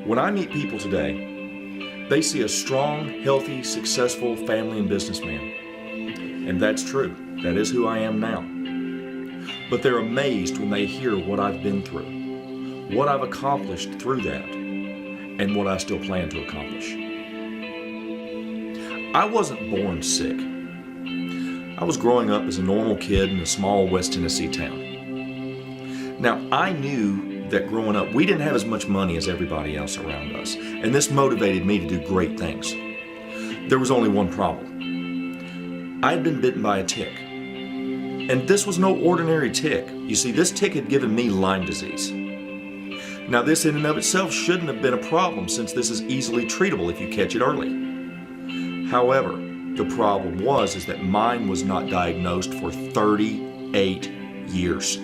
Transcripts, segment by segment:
When I meet people today, they see a strong, healthy, successful family and businessman. And that's true. That is who I am now. But they're amazed when they hear what I've been through, what I've accomplished through that, and what I still plan to accomplish. I wasn't born sick. I was growing up as a normal kid in a small West Tennessee town. Now, I knew that growing up, we didn't have as much money as everybody else around us, and this motivated me to do great things. There was only one problem. I had been bitten by a tick. And this was no ordinary tick. You see, this tick had given me Lyme disease. Now, this in and of itself shouldn't have been a problem since this is easily treatable if you catch it early. However, the problem is that mine was not diagnosed for 38 years.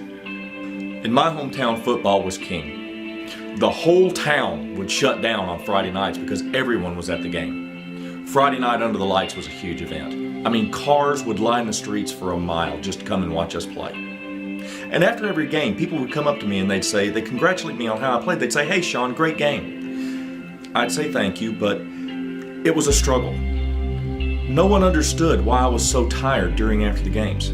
In my hometown, football was king. The whole town would shut down on Friday nights because everyone was at the game. Friday night under the lights was a huge event. I mean, cars would line the streets for a mile just to come and watch us play. And after every game, people would come up to me and they'd congratulate me on how I played. They'd say, "Hey, Sean, great game." I'd say thank you, but it was a struggle. No one understood why I was so tired during and after the games.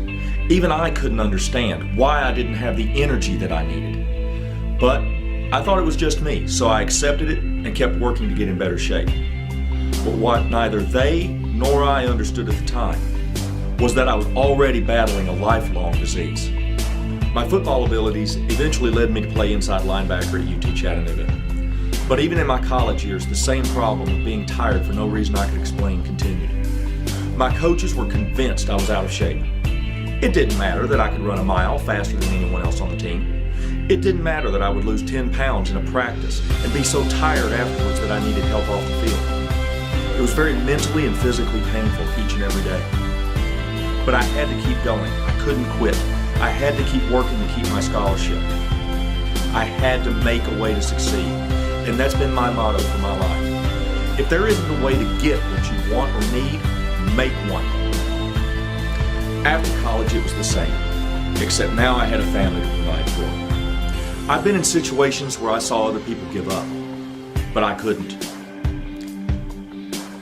Even I couldn't understand why I didn't have the energy that I needed. But I thought it was just me, so I accepted it and kept working to get in better shape. But what neither they nor I understood at the time was that I was already battling a lifelong disease. My football abilities eventually led me to play inside linebacker at UT Chattanooga. But even in my college years, the same problem of being tired for no reason I could explain continued. My coaches were convinced I was out of shape. It didn't matter that I could run a mile faster than anyone else on the team. It didn't matter that I would lose 10 pounds in a practice and be so tired afterwards that I needed help off the field. It was very mentally and physically painful each and every day. But I had to keep going. I couldn't quit. I had to keep working to keep my scholarship. I had to make a way to succeed. And that's been my motto for my life. If there isn't a way to get what you want or need, make one. After college, it was the same, except now I had a family to provide for. I've been in situations where I saw other people give up, but I couldn't.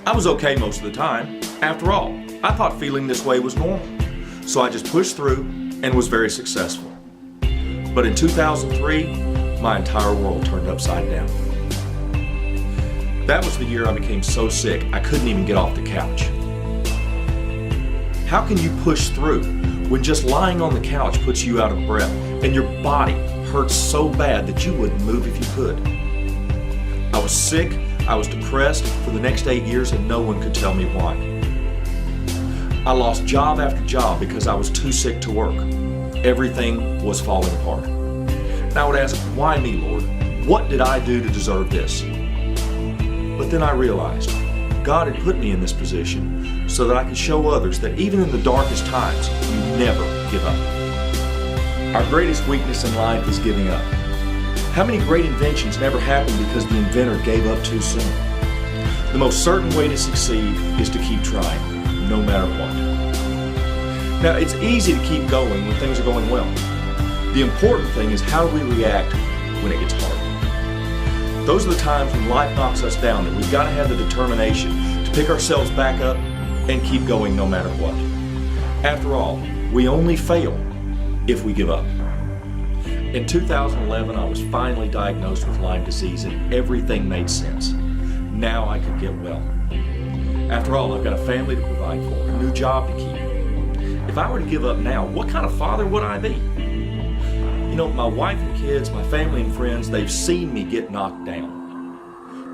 I was okay most of the time. After all, I thought feeling this way was normal, so I just pushed through and was very successful. But in 2003, my entire world turned upside down. That was the year I became so sick I couldn't even get off the couch. How can you push through when just lying on the couch puts you out of breath and your body hurts so bad that you wouldn't move if you could? I was sick, I was depressed for the next 8 years and no one could tell me why. I lost job after job because I was too sick to work. Everything was falling apart. And I would ask, why me, Lord? What did I do to deserve this? But then I realized God had put me in this position so that I could show others that even in the darkest times, you never give up. Our greatest weakness in life is giving up. How many great inventions never happened because the inventor gave up too soon? The most certain way to succeed is to keep trying, no matter what. Now, it's easy to keep going when things are going well. The important thing is how we react when it gets hard. Those are the times when life knocks us down that we've got to have the determination to pick ourselves back up and keep going no matter what. After all, we only fail if we give up. In 2011, I was finally diagnosed with Lyme disease and everything made sense. Now I could get well. After all, I've got a family to provide for, a new job to keep. If I were to give up now, what kind of father would I be? You know, my wife and kids, my family and friends, they've seen me get knocked down.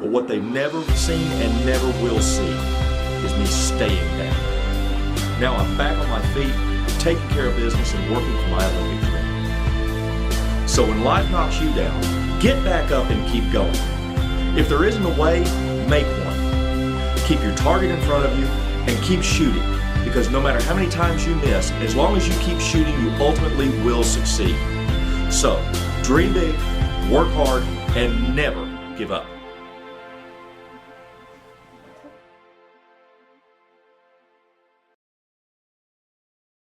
But what they've never seen and never will see is me staying down. Now I'm back on my feet, taking care of business and working for my Olympic dream. So when life knocks you down, get back up and keep going. If there isn't a way, make one. Keep your target in front of you and keep shooting, because no matter how many times you miss, as long as you keep shooting, you ultimately will succeed. So, dream big, work hard, and never give up.